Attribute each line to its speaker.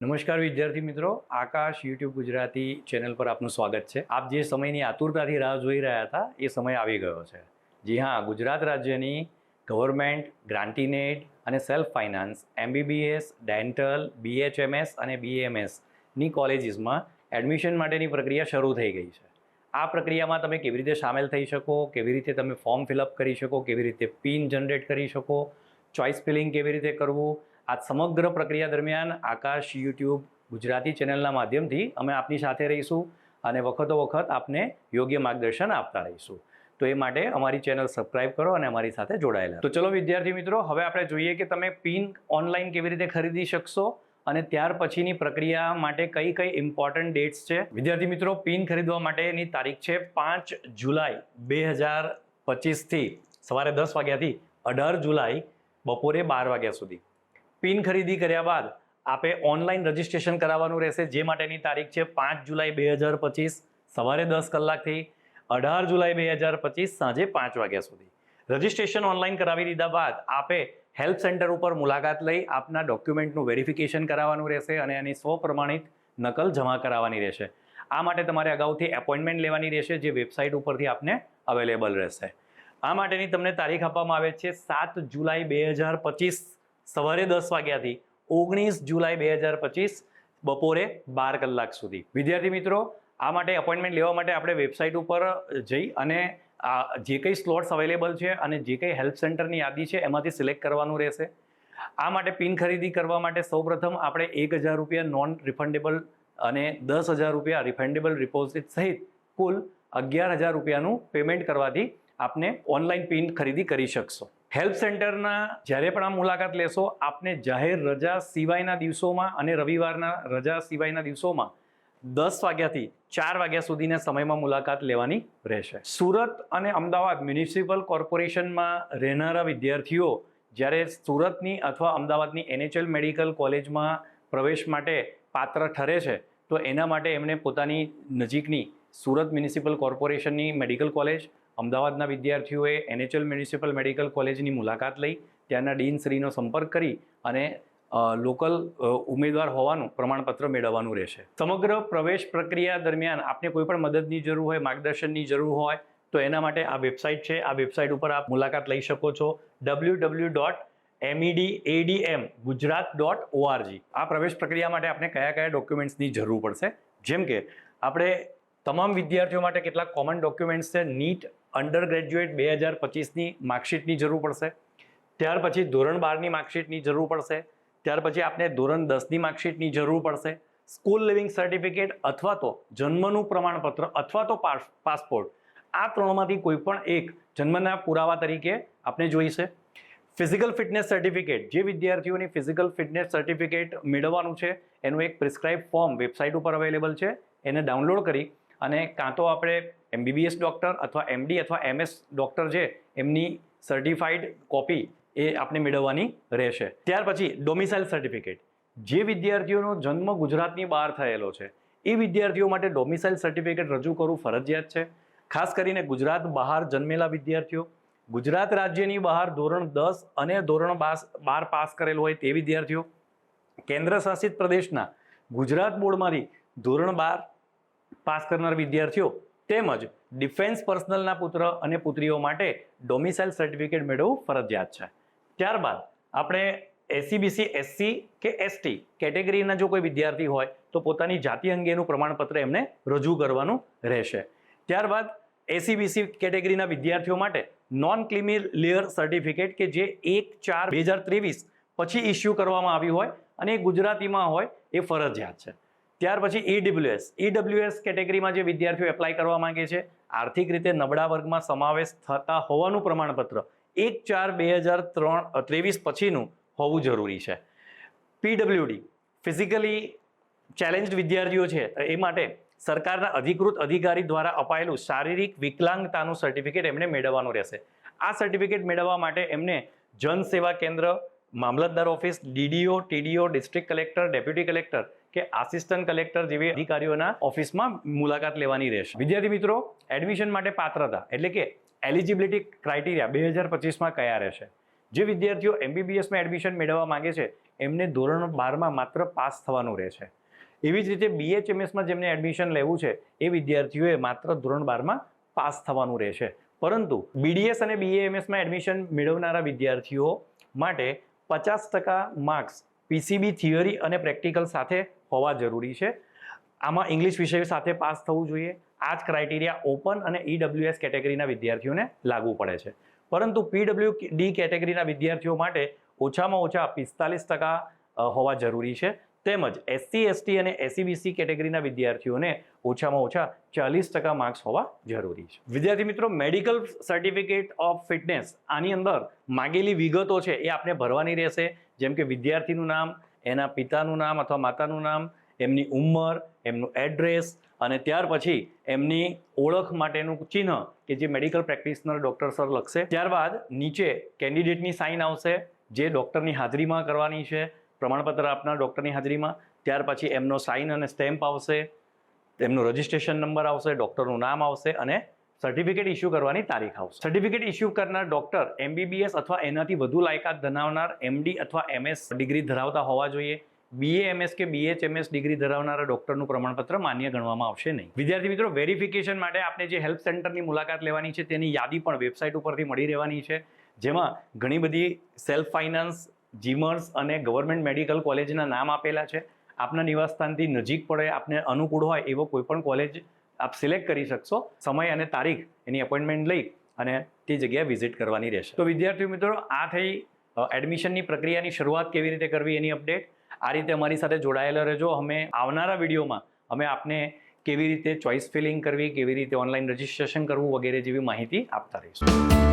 Speaker 1: નમસ્કાર વિદ્યાર્થી મિત્રો, આકાશ યુટ્યુબ ગુજરાતી ચેનલ પર આપનું સ્વાગત છે। આપ જે સમયની આતુરતાથી રાહ જોઈ રહ્યા હતા એ સમય આવી ગયો છે। જી હા, ગુજરાત રાજ્યની ગવર્મેન્ટ, ગ્રાન્ટીનેટ અને self finance MBBS, dental, BHMS અને BAMSની કોલેજીસમાં એડમિશન માટેની પ્રક્રિયા શરૂ થઈ ગઈ છે। આ પ્રક્રિયામાં તમે કેવી રીતે સામેલ થઈ શકો, કેવી રીતે તમે ફોર્મ ફિલઅપ કરી શકો, કેવી રીતે પિન જનરેટ કરી શકો, ચોઇસ ફિલિંગ કેવી રીતે કરવું, આ સમગ્ર પ્રક્રિયા દરમિયાન આકાશ યુટ્યુબ ગુજરાતી ચેનલના માધ્યમથી અમે આપની સાથે રહીશું અને વખતો વખત આપને યોગ્ય માર્ગદર્શન આપતા રહીશું। તો એ માટે અમારી ચેનલ સબસ્ક્રાઇબ કરો અને અમારી સાથે જોડાયેલા। તો ચલો વિદ્યાર્થી મિત્રો, હવે આપણે જોઈએ કે તમે પિન ઓનલાઈન કેવી રીતે ખરીદી શકશો અને ત્યાર પછીની પ્રક્રિયા માટે કઈ કઈ ઇમ્પોર્ટન્ટ ડેટ્સ છે। વિદ્યાર્થી મિત્રો, પિન ખરીદવા માટેની તારીખ છે 5 જુલાઈ 2025 થી સવારે 10 વાગ્યાથી 18 જુલાઈ બપોરે 12 વાગ્યા સુધી। પિન ખરીદી કર્યા બાદ આપે ઓનલાઈન રજીસ્ટ્રેશન કરાવવાનું રહેશે, જે માટેની તારીખ છે 5 જુલાઈ 2025 સવારે 10 કલાકથી 18 જુલાઈ 2025 સાંજે 5 વાગ્યા સુધી। રજીસ્ટ્રેશન ઓનલાઈન કરાવી દીધા બાદ આપે હેલ્પ સેન્ટર ઉપર મુલાકાત લઈ આપના ડોક્યુમેન્ટનું વેરિફિકેશન કરાવવાનું રહેશે અને એની સ્વપ્રમાણિત નકલ જમા કરાવવાની રહેશે। આ માટે તમારે અગાઉથી એપોઇન્ટમેન્ટ લેવાની રહેશે, જે વેબસાઇટ ઉપરથી આપને અવેલેબલ રહેશે। આ માટેની તમને તારીખ આપવામાં આવે છે 7 જુલાઈ 2025 સવારે 10 વાગ્યાથી 19 જુલાઈ 2025 બપોરે 12 કલાક સુધી। વિદ્યાર્થી મિત્રો, આ માટે એપોઇન્ટમેન્ટ લેવા માટે આપણે વેબસાઇટ ઉપર જઈ અને જે કંઈ સ્લોટ્સ અવેલેબલ છે અને જે કંઈ હેલ્પ સેન્ટરની યાદી છે એમાંથી સિલેક્ટ કરવાનું રહેશે। આ માટે પિન ખરીદી કરવા માટે સૌપ્રથમ આપણે 1000 રૂપિયા નોન રિફંડેબલ અને 10,000 રૂપિયા રિફંડેબલ ડિપોઝિટ સહિત કુલ 11,000 રૂપિયાનું પેમેન્ટ કરવાથી આપને ઓનલાઈન પિન ખરીદી કરી શકશો। હેલ્પ સેન્ટરના જ્યારે પણ આ મુલાકાત લેશો, આપને જાહેર રજા સિવાયના દિવસોમાં અને રવિવારના રજા સિવાયના દિવસોમાં 10 વાગ્યાથી 4 વાગ્યા સુધીના સમયમાં મુલાકાત લેવાની રહેશે। સુરત અને અમદાવાદ મ્યુનિસિપલ કોર્પોરેશનમાં રહેનારા વિદ્યાર્થીઓ જ્યારે સુરતની અથવા અમદાવાદની NHL મેડિકલ કોલેજમાં પ્રવેશ માટે પાત્ર ઠરે છે, તો એના માટે એમણે પોતાની નજીકની સુરત મ્યુનિસિપલ કોર્પોરેશનની મેડિકલ કોલેજ, અમદાવાદના વિદ્યાર્થીઓએ NHL મ્યુનિસિપલ મેડિકલ કોલેજની મુલાકાત લઈ ત્યાંના ડીનશ્રીનો સંપર્ક કરી અને લોકલ ઉમેદવાર હોવાનું પ્રમાણપત્ર મેળવવાનું રહેશે। સમગ્ર પ્રવેશ પ્રક્રિયા દરમિયાન આપને કોઈ પણ મદદની જરૂર હોય, માર્ગદર્શનની જરૂર હોય તો એના માટે આ વેબસાઇટ છે, આ વેબસાઇટ ઉપર આપ મુલાકાત લઈ શકો છો, www.medadmgujarat.org। આ પ્રવેશ પ્રક્રિયા માટે આપણે કયા કયા ડોક્યુમેન્ટ્સની જરૂર પડશે, જેમ કે આપણે તમામ વિદ્યાર્થીઓ માટે કેટલાક કોમન ડોક્યુમેન્ટ્સ છે। નીટ અંડર ગ્રેજ્યુએટ 2025ની માર્કશીટની જરૂર પડશે, ત્યાર પછી ધોરણ 12ની માર્કશીટની જરૂર પડશે, ત્યાર પછી આપને ધોરણ 10ની માર્કશીટની જરૂર પડશે, સ્કૂલ લિવિંગ સર્ટિફિકેટ અથવા તો જન્મનું પ્રમાણપત્ર અથવા તો પાસપોર્ટ, આ ત્રણમાંથી કોઈ પણ એક જન્મના પુરાવા તરીકે આપને જોઈશે। ફિઝિકલ ફિટનેસ સર્ટિફિકેટ, જે વિદ્યાર્થીઓની ફિઝિકલ ફિટનેસ સર્ટિફિકેટ મેળવવાનું છે એનું એક પ્રિસ્ક્રાઇબ ફોર્મ વેબસાઇટ ઉપર અવેલેબલ છે, એને ડાઉનલોડ કરી અને કાં તો આપણે MBBS ડૉક્ટર અથવા MD અથવા MS ડૉક્ટર છે એમની સર્ટિફાઈડ કોપી એ આપણે મેળવવાની રહેશે। ત્યાર પછી ડોમિસાઇલ સર્ટિફિકેટ, જે વિદ્યાર્થીઓનો જન્મ ગુજરાતની બહાર થયેલો છે એ વિદ્યાર્થીઓ માટે ડોમિસાઇલ સર્ટિફિકેટ રજૂ કરવું ફરજિયાત છે। ખાસ કરીને ગુજરાત બહાર જન્મેલા વિદ્યાર્થીઓ, ગુજરાત રાજ્યની બહાર ધોરણ 10 અને ધોરણ 12 પાસ કરેલું હોય તે વિદ્યાર્થીઓ, કેન્દ્ર શાસિત પ્રદેશના ગુજરાત બોર્ડમાંથી ધોરણ 12 પાસ કરનાર વિદ્યાર્થીઓ તેમજ ડિફેન્સ પર્સનલના પુત્ર અને પુત્રીઓ માટે ડોમિસાઇલ સર્ટિફિકેટ મેળવવું ફરજિયાત છે। ત્યારબાદ આપણે SCBC SC કે ST કેટેગરીના જો કોઈ વિદ્યાર્થી હોય તો પોતાની જાતિ અંગેનું પ્રમાણપત્ર એમને રજૂ કરવાનું રહેશે। ત્યારબાદ SCBC કેટેગરીના વિદ્યાર્થીઓ માટે નોન ક્રીમી લેયર સર્ટિફિકેટ કે જે 1/4/2023 પછી ઇસ્યુ કરવામાં આવ્યું હોય અને એ ગુજરાતીમાં હોય એ ફરજિયાત છે। ત્યાર પછી EWS કેટેગરીમાં જે વિદ્યાર્થીઓ એપ્લાય કરવા માંગે છે, આર્થિક રીતે નબળા વર્ગમાં સમાવેશ થતા હોવાનું પ્રમાણપત્ર 1/4/2023 પછીનું હોવું જરૂરી છે। PWD ફિઝિકલી ચેલેન્જડ વિદ્યાર્થીઓ છે એ માટે સરકારના અધિકૃત અધિકારી દ્વારા અપાયેલું શારીરિક વિકલાંગતાનું સર્ટિફિકેટ એમને મેળવવાનું રહેશે। આ સર્ટિફિકેટ મેળવવા માટે એમને જન સેવા કેન્દ્ર, મામલતદાર office, DDO, TDO, district collector, deputy collector કે આસિસ્ટન્ટ કલેક્ટર જેવી અધિકારીઓના ઓફિસમાં મુલાકાત લેવાની રહેશે। વિદ્યાર્થી મિત્રો, એડમિશન માટે પાત્રતા એટલે કે એલિજિબિલિટી ક્રાઇટેરિયા 2025માં કયા રહેશે? જે વિદ્યાર્થીઓ MBBSમાં એડમિશન મેળવવા માંગે છે એમને ધોરણ 12માં માત્ર પાસ થવાનું રહેશે. એવી જ રીતે BHMSમાં જેમને એડમિશન લેવું છે એ વિદ્યાર્થીઓએ માત્ર ધોરણ 12માં પાસ થવાનું રહેશે. પરંતુ BDS અને BAMSમાં એડમિશન મેળવનારા વિદ્યાર્થીઓ માટે 50% માર્ક્સ PCB થિયરી અને પ્રેક્ટિકલ સાથે હોવા જરૂરી છે. આમાં ઇંગ્લિશ વિષય સાથે પાસ થવું જોઈએ. આ જ ક્રાઇટેરિયા ઓપન અને EWS કેટેગરીના વિદ્યાર્થીઓને લાગુ પડે છે. પરંતુ PWD કેટેગરીના વિદ્યાર્થીઓ માટે ઓછામાં ઓછા 45% હોવા જરૂરી છે. તેમજ SC ST અને SEBC કેટેગરીના વિદ્યાર્થીઓને ઓછામાં ઓછા 40% માર્ક્સ હોવા જરૂરી છે. વિદ્યાર્થી મિત્રો, મેડિકલ સર્ટિફિકેટ ઓફ ફિટનેસ આની અંદર માગેલી વિગતો છે એ આપણે ભરવાની રહેશે. જેમ કે વિદ્યાર્થીનું નામ, એના પિતાનું નામ અથવા માતાનું નામ, એમની ઉંમર, એમનું એડ્રેસ અને ત્યાર પછી એમની ઓળખ માટેનું ચિહ્ન કે જે મેડિકલ પ્રેક્ટિશનર ડૉક્ટર સર લખશે. ત્યારબાદ નીચે કેન્ડિડેટની સાઇન આવશે જે ડૉક્ટરની હાજરીમાં કરવાની છે, પ્રમાણપત્ર આપનાર ડૉક્ટરની હાજરીમાં. ત્યાર પછી એમનો સાઇન અને સ્ટેમ્પ આવશે, એમનો રજિસ્ટ્રેશન નંબર આવશે, ડૉક્ટરનું નામ આવશે અને સર્ટિફિકેટ ઇસ્યુ કરવાની તારીખ આવશે. સર્ટિફિકેટ ઇસ્યુ કરનાર ડૉક્ટર MBBS અથવા એનાથી વધુ લાયકાત ધરાવનાર MD અથવા MS ડિગ્રી ધરાવતા હોવા જોઈએ. BAMS કે BHMS ડિગ્રી ધરાવનારા ડૉક્ટરનું પ્રમાણપત્ર માન્ય ગણવામાં આવશે નહીં. વિદ્યાર્થી મિત્રો, વેરિફિકેશન માટે આપણે જે હેલ્પ સેન્ટરની મુલાકાત લેવાની છે તેની યાદી પણ વેબસાઇટ ઉપરથી મળી રહેવાની છે, જેમાં ઘણી બધી સેલ્ફ ફાઇનાન્સ, જીમર્સ અને ગવર્મેન્ટ મેડિકલ કોલેજના નામ આપેલા છે. આપના નિવાસસ્થાનથી નજીક પડે, આપને અનુકૂળ હોય એવો કોઈ પણ કોલેજ આપ સિલેક્ટ કરી શકશો. સમય અને તારીખ એની અપોઇન્ટમેન્ટ લઈ અને તે જગ્યાએ વિઝિટ કરવાની રહેશે. તો વિદ્યાર્થી મિત્રો, આ થઈ એડમિશનની પ્રક્રિયાની શરૂઆત કેવી રીતે કરવી એની અપડેટ. આ રીતે અમારી સાથે જોડાયેલા રહેજો. અમે આવનારા વિડીયોમાં અમે આપને કેવી રીતે ચોઇસ ફિલિંગ કરવી, કેવી રીતે ઓનલાઈન રજિસ્ટ્રેશન કરવું વગેરે જેવી માહિતી આપતા રહીશું.